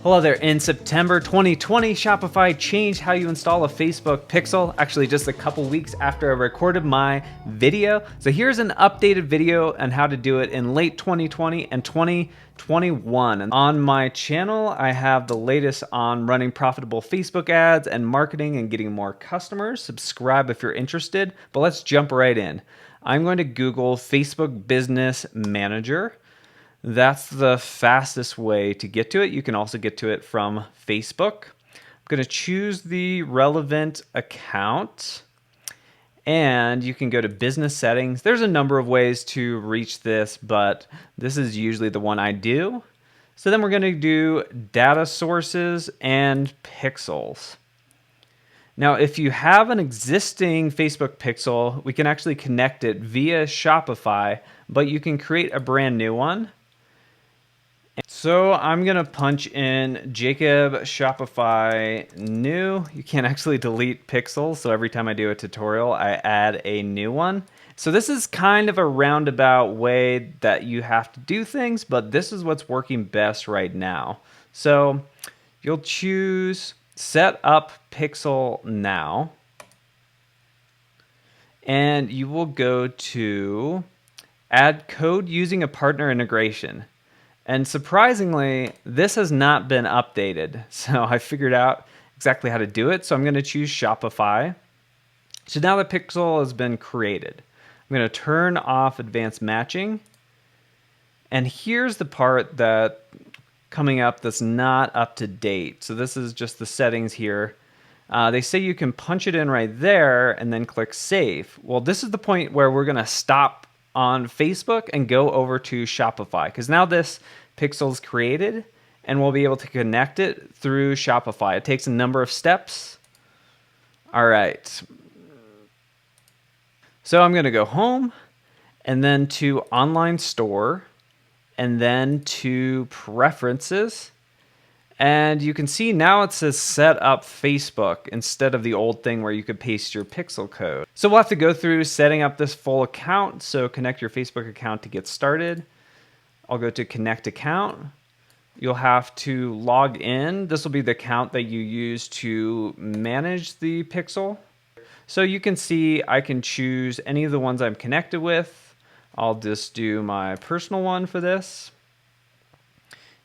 Hello there. In September 2020, Shopify changed how you install a Facebook pixel, actually just a couple weeks after I recorded my video. So here's an updated video on how to do it in late 2020 and 2021. And on my channel, I have the latest on running profitable Facebook ads and marketing and getting more customers. Subscribe if you're interested, but let's jump right in. I'm going to Google Facebook Business Manager. That's the fastest way to get to it. You can also get to it from Facebook. I'm going to choose the relevant account, and you can go to business settings. There's a number of ways to reach this, but this is usually the one I do. So then we're going to do data sources and pixels. Now, if you have an existing Facebook pixel, we can actually connect it via Shopify, but you can create a brand new one. So I'm going to punch in Jacob Shopify new. You can't actually delete pixels, so every time I do a tutorial, I add a new one. So this is kind of a roundabout way that you have to do things, but this is what's working best right now. So you'll choose Set Up Pixel Now, and you will go to Add Code Using a Partner Integration. And surprisingly, this has not been updated. So I figured out exactly how to do it. So I'm going to choose Shopify. So now the pixel has been created. I'm going to turn off advanced matching. And here's the part that coming up that's not up to date. So this is just the settings here. They say you can punch it in right there and then click save. Well, this is the point where we're going to stop on Facebook and go over to Shopify, because now this pixel is created and we'll be able to connect it through Shopify. It takes a number of steps. All right. So I'm going to go home and then to online store and then to preferences. And you can see now it says set up Facebook instead of the old thing where you could paste your pixel code. So we'll have to go through setting up this full account. So connect your Facebook account to get started. I'll go to connect account. You'll have to log in. This will be the account that you use to manage the pixel. So you can see I can choose any of the ones I'm connected with. I'll just do my personal one for this.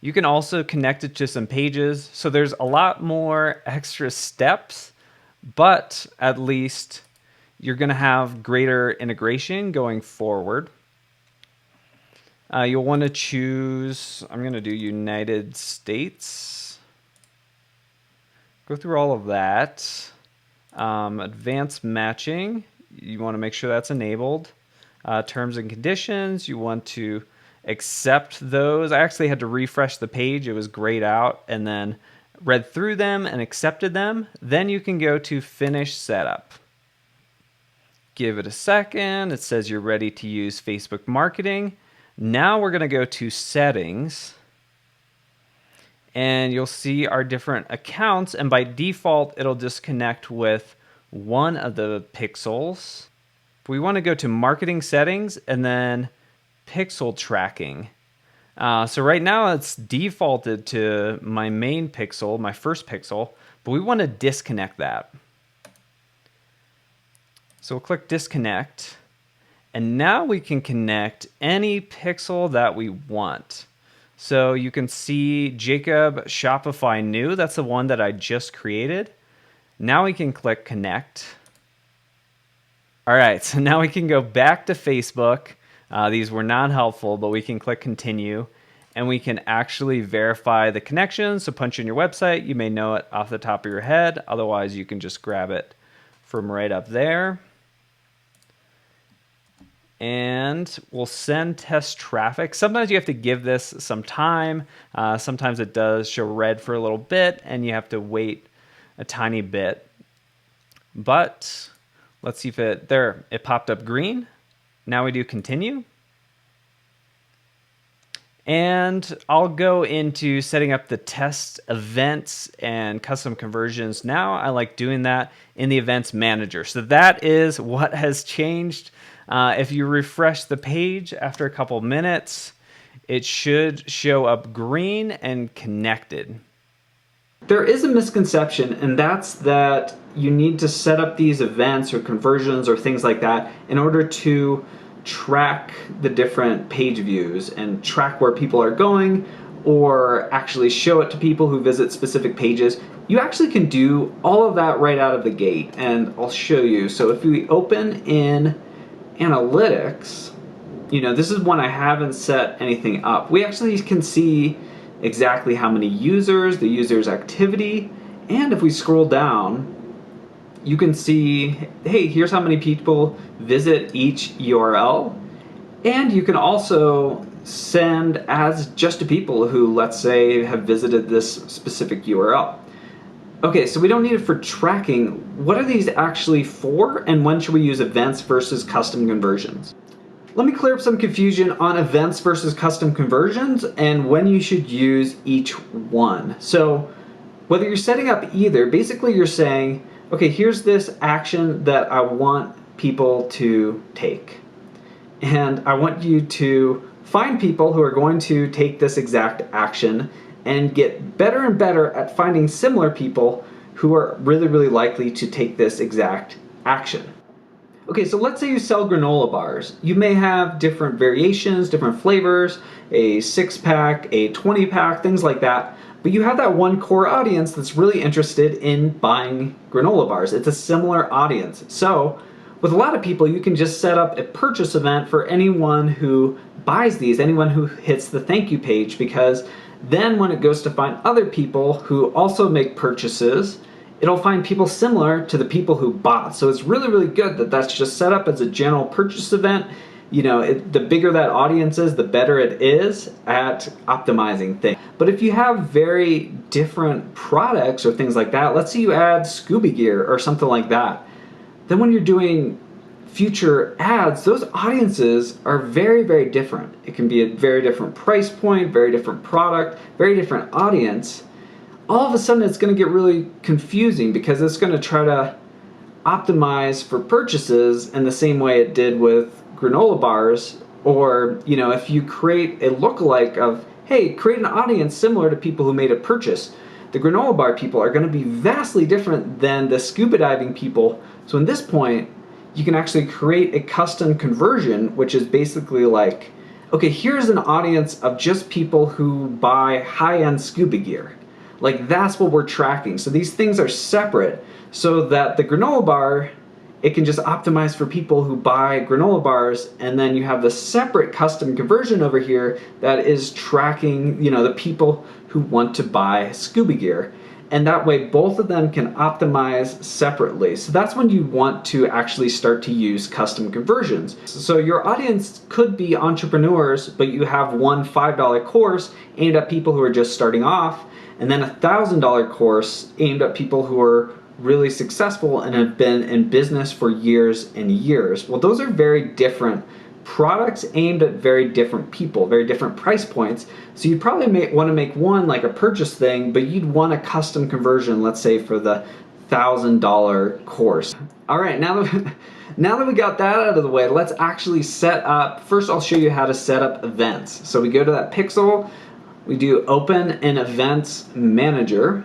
You can also connect it to some pages. So there's a lot more extra steps, but at least you're going to have greater integration going forward. You'll want to choose, I'm going to do United States. Go through all of that. Advanced matching, you want to make sure that's enabled. Terms and conditions, you want to accept those. I actually had to refresh the page. It was grayed out, and then read through them and accepted them. Then you can go to finish setup. Give it a second. It says you're ready to use Facebook marketing. Now we're going to go to settings, and you'll see our different accounts, and by default it'll just connect with one of the pixels. We want to go to marketing settings and then pixel tracking. So right now it's defaulted to my main pixel, my first pixel, but we want to disconnect that. So we'll click disconnect, and now we can connect any pixel that we want. So you can see Jacob Shopify new, that's the one that I just created. Now we can click connect. All right, so now we can go back to Facebook. These were not helpful, but we can click continue, and we can actually verify the connection. So punch in your website. You may know it off the top of your head. Otherwise, you can just grab it from right up there. And we'll send test traffic. Sometimes you have to give this some time. Sometimes it does show red for a little bit, and you have to wait a tiny bit. But let's see if it popped up green. Now we do continue. And I'll go into setting up the test events and custom conversions. Now I like doing that in the events manager. So that is what has changed. If you refresh the page after a couple minutes, it should show up green and connected. There is a misconception, and that's that you need to set up these events or conversions or things like that in order to track the different page views and track where people are going, or actually show it to people who visit specific pages. You actually can do all of that right out of the gate, and I'll show you. So if we open in Analytics, this is when I haven't set anything up. We actually can see exactly how many users, the user's activity, and if we scroll down, you can see, hey, here's how many people visit each URL, and you can also send ads just to people who, let's say, have visited this specific URL. Okay, so we don't need it for tracking. What are these actually for, and when should we use events versus custom conversions? Let me clear up some confusion on events versus custom conversions and when you should use each one. So whether you're setting up either, basically you're saying, okay, here's this action that I want people to take. And I want you to find people who are going to take this exact action and get better and better at finding similar people who are really, really likely to take this exact action. Okay, so let's say you sell granola bars. You may have different variations, different flavors, a 6-pack, a 20-pack, things like that. But you have that one core audience that's really interested in buying granola bars. It's a similar audience. So with a lot of people, you can just set up a purchase event for anyone who buys these, anyone who hits the thank you page, because then when it goes to find other people who also make purchases, it'll find people similar to the people who bought. So it's really, really good that that's just set up as a general purchase event. The bigger that audience is, the better it is at optimizing things. But if you have very different products or things like that, let's say you add scuba gear or something like that, then when you're doing future ads, those audiences are very, very different. It can be a very different price point, very different product, very different audience. All of a sudden it's going to get really confusing because it's going to try to optimize for purchases in the same way it did with granola bars. Or, if you create a lookalike of, hey, create an audience similar to people who made a purchase, the granola bar people are going to be vastly different than the scuba diving people. So in this point, you can actually create a custom conversion, which is basically like, okay, here's an audience of just people who buy high-end scuba gear. Like, that's what we're tracking. So these things are separate so that the granola bar, it can just optimize for people who buy granola bars, and then you have the separate custom conversion over here that is tracking, the people who want to buy scuba gear. And that way both of them can optimize separately. So that's when you want to actually start to use custom conversions. So your audience could be entrepreneurs, but you have one $5 course aimed at people who are just starting off, and then a $1,000 course aimed at people who are really successful and have been in business for years and years. Well, those are very different products aimed at very different people, very different price points. So you probably want to make one like a purchase thing, but you'd want a custom conversion, let's say for the $1,000 course. All right, now that we got that out of the way, let's actually set up, first I'll show you how to set up events. So we go to that pixel, we do open an events manager.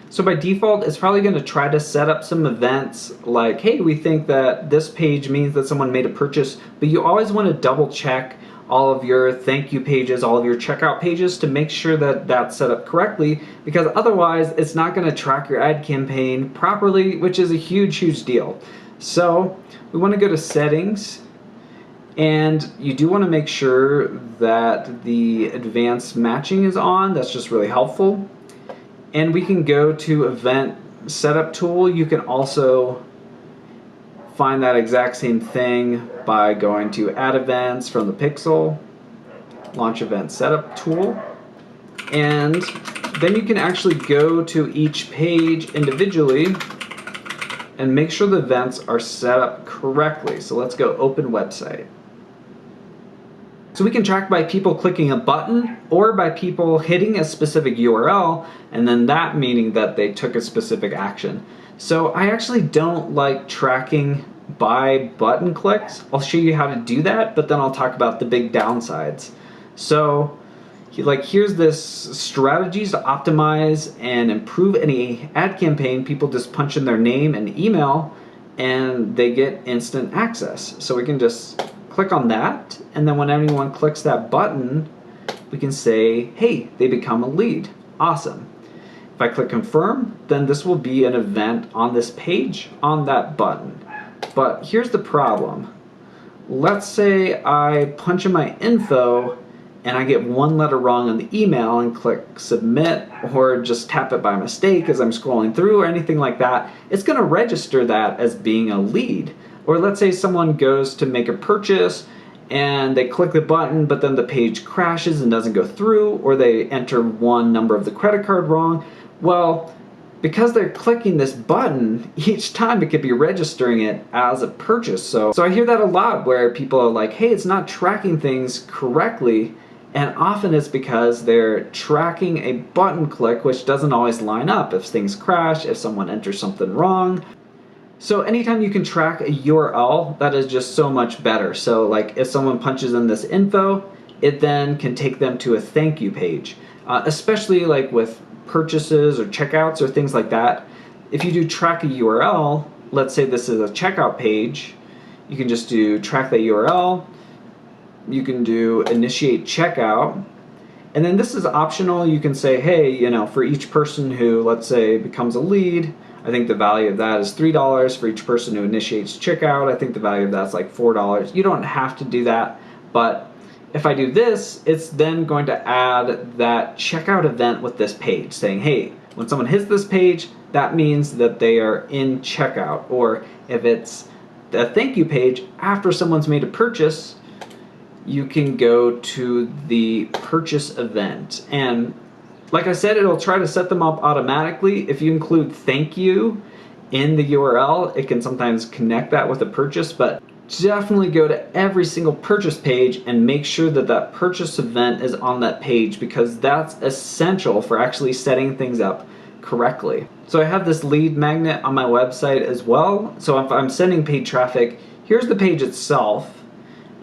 So by default, it's probably going to try to set up some events like, hey, we think that this page means that someone made a purchase, but you always want to double check all of your thank you pages, all of your checkout pages to make sure that that's set up correctly, because otherwise it's not going to track your ad campaign properly, which is a huge, huge deal. So we want to go to settings, and you do want to make sure that the advanced matching is on. That's just really helpful. And we can go to event setup tool. You can also find that exact same thing by going to add events from the pixel, launch event setup tool, and then you can actually go to each page individually and make sure the events are set up correctly. So let's go open website. So we can track by people clicking a button or by people hitting a specific URL, and then that meaning that they took a specific action. So I actually don't like tracking by button clicks. I'll show you how to do that, but then I'll talk about the big downsides. So Like, here's this strategies to optimize and improve any ad campaign. People just punch in their name and email and they get instant access. So we can just click on that, and then when anyone clicks that button, we can say, hey, they become a lead. Awesome. If I click confirm, then this will be an event on this page on that button. But here's the problem. Let's say I punch in my info and I get one letter wrong in the email and click submit, or just tap it by mistake as I'm scrolling through or anything like that. It's going to register that as being a lead. Or let's say someone goes to make a purchase and they click the button, but then the page crashes and doesn't go through, or they enter one number of the credit card wrong. Well, because they're clicking this button, each time it could be registering it as a purchase. So I hear that a lot where people are like, hey, it's not tracking things correctly. And often it's because they're tracking a button click, which doesn't always line up if things crash, if someone enters something wrong. So anytime you can track a URL, that is just so much better. So like if someone punches in this info, it then can take them to a thank you page, especially like with purchases or checkouts or things like that. If you do track a URL, let's say this is a checkout page, you can just do track the URL. You can do initiate checkout, and then this is optional. You can say, hey, you know, for each person who, let's say, becomes a lead, I think the value of that is $3. For each person who initiates checkout, I think the value of that's like $4. You don't have to do that, but if I do this, it's then going to add that checkout event with this page saying, hey, when someone hits this page, that means that they are in checkout. Or if it's a thank you page after someone's made a purchase, you can go to the purchase event. And like I said, it'll try to set them up automatically. If you include thank you in the URL, it can sometimes connect that with a purchase, but definitely go to every single purchase page and make sure that that purchase event is on that page, because that's essential for actually setting things up correctly. So I have this lead magnet on my website as well. So if I'm sending paid traffic, here's the page itself.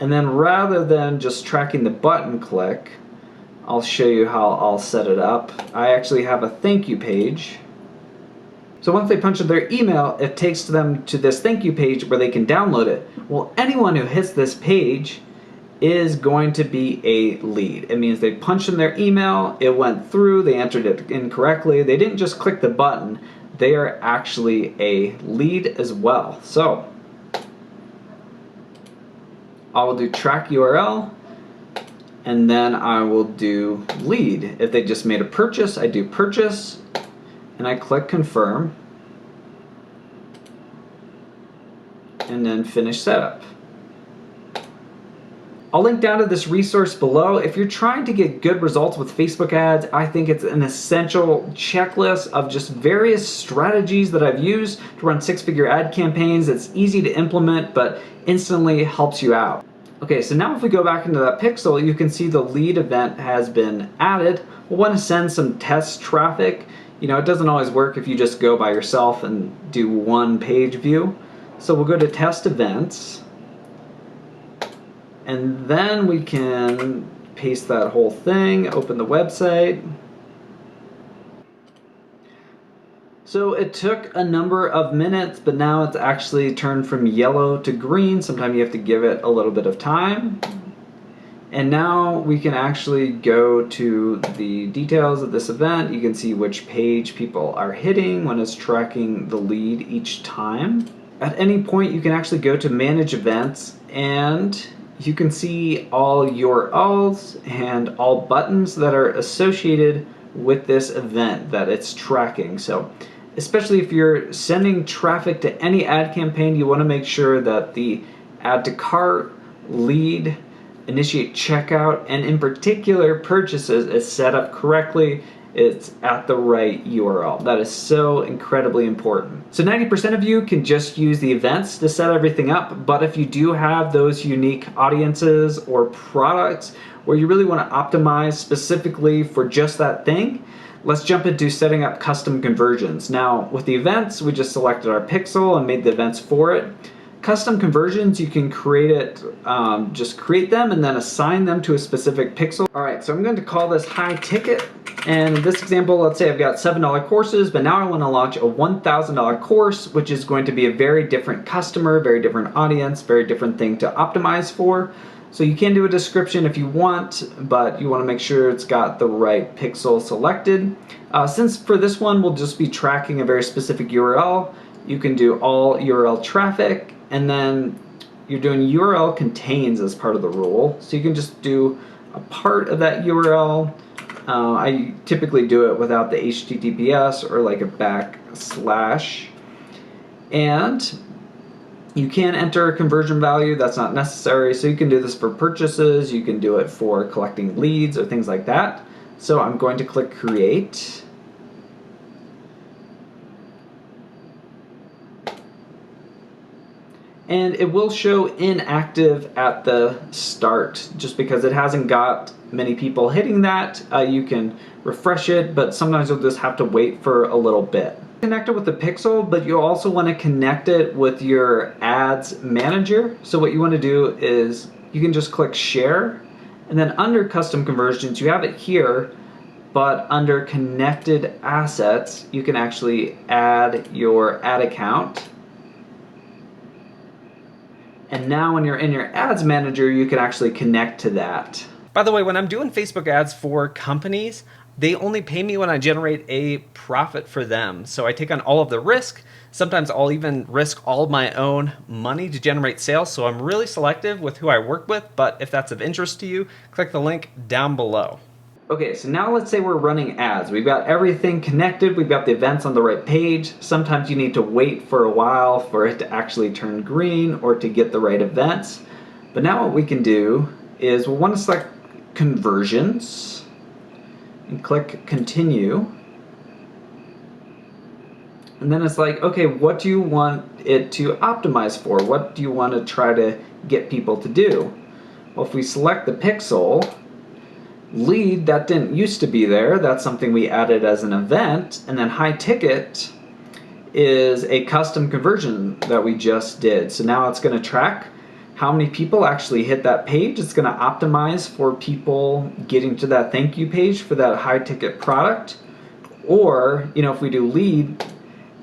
And then rather than just tracking the button click, I'll show you how I'll set it up. I actually have a thank you page. So once they punch in their email, it takes them to this thank you page where they can download it. Well, anyone who hits this page is going to be a lead. It means they punched in their email, it went through, they entered it incorrectly, they didn't just click the button, they are actually a lead as well. So I will do track URL, and then I will do lead. If they just made a purchase, I do purchase, and I click confirm, and then finish setup. I'll link down to this resource below. If you're trying to get good results with Facebook ads, I think it's an essential checklist of just various strategies that I've used to run six-figure ad campaigns. It's easy to implement, but instantly helps you out. Okay, so now if we go back into that pixel, you can see the lead event has been added. We'll want to send some test traffic. You know, it doesn't always work if you just go by yourself and do one page view. So we'll go to test events, and then we can paste that whole thing, open the website. So it took a number of minutes, but now it's actually turned from yellow to green. Sometimes you have to give it a little bit of time. And now we can actually go to the details of this event. You can see which page people are hitting when it's tracking the lead each time. At any point, you can actually go to manage events, and you can see all URLs and all buttons that are associated with this event that it's tracking. So especially if you're sending traffic to any ad campaign, you want to make sure that the add to cart, lead, initiate checkout, and in particular purchases is set up correctly. It's at the right URL. That is so incredibly important. So 90% of you can just use the events to set everything up, but if you do have those unique audiences or products where you really want to optimize specifically for just that thing, let's jump into setting up custom conversions. Now with the events, we just selected our pixel and made the events for it. Custom conversions, you can create it, just create them and then assign them to a specific pixel. All right, so I'm going to call this high ticket. And in this example, let's say I've got $7 courses, but now I want to launch a $1,000 course, which is going to be a very different customer, very different audience, very different thing to optimize for. So you can do a description if you want, but you want to make sure it's got the right pixel selected. Since for this one, we'll just be tracking a very specific URL, you can do all URL traffic, and then you're doing URL contains as part of the rule. So you can just do a part of that URL. I typically do it without the HTTPS or like a backslash. And you can enter a conversion value, that's not necessary. So you can do this for purchases, you can do it for collecting leads or things like that. So I'm going to click create. And it will show inactive at the start just because it hasn't got many people hitting that. You can refresh it, but sometimes you'll just have to wait for a little bit. Connect it with the pixel, but you also want to connect it with your ads manager. So what you want to do is you can just click share, and then under custom conversions, you have it here, but under connected assets, you can actually add your ad account. And now when you're in your ads manager, you can actually connect to that. By the way, when I'm doing Facebook ads for companies, they only pay me when I generate a profit for them. So I take on all of the risk. Sometimes I'll even risk all of my own money to generate sales. So I'm really selective with who I work with, but if that's of interest to you, click the link down below. Okay, so now let's say we're running ads. We've got everything connected. We've got the events on the right page. Sometimes you need to wait for a while for it to actually turn green or to get the right events. But now what we can do is we'll want to select conversions and click continue. And then it's like, okay, what do you want it to optimize for? What do you want to try to get people to do? Well, if we select the pixel, lead, that didn't used to be there. That's something we added as an event. And then high ticket is a custom conversion that we just did. So now it's going to track how many people actually hit that page. It's going to optimize for people getting to that thank you page for that high ticket product. Or, if we do lead,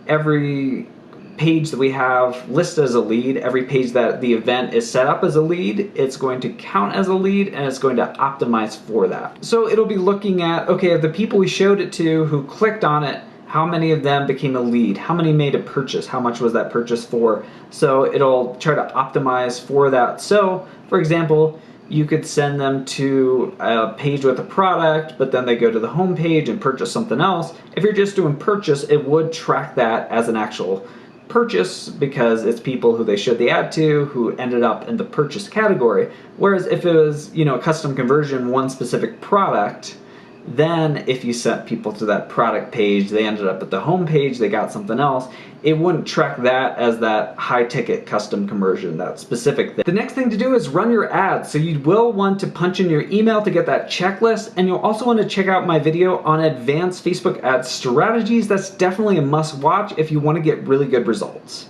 every page that we have listed as a lead, every page that the event is set up as a lead, it's going to count as a lead and it's going to optimize for that. So it'll be looking at, okay, of the people we showed it to who clicked on it, how many of them became a lead? How many made a purchase? How much was that purchase for? So it'll try to optimize for that. So for example, you could send them to a page with a product, but then they go to the home page and purchase something else. If you're just doing purchase, it would track that as an actual purchase because it's people who they showed the ad to who ended up in the purchase category. Whereas if it was, a custom conversion, one specific product, then if you sent people to that product page, they ended up at the home page, they got something else, it wouldn't track that as that high ticket custom conversion, that specific thing. The next thing to do is run your ads. So you will want to punch in your email to get that checklist, and you'll also want to check out my video on advanced Facebook ad strategies. That's definitely a must watch if you want to get really good results.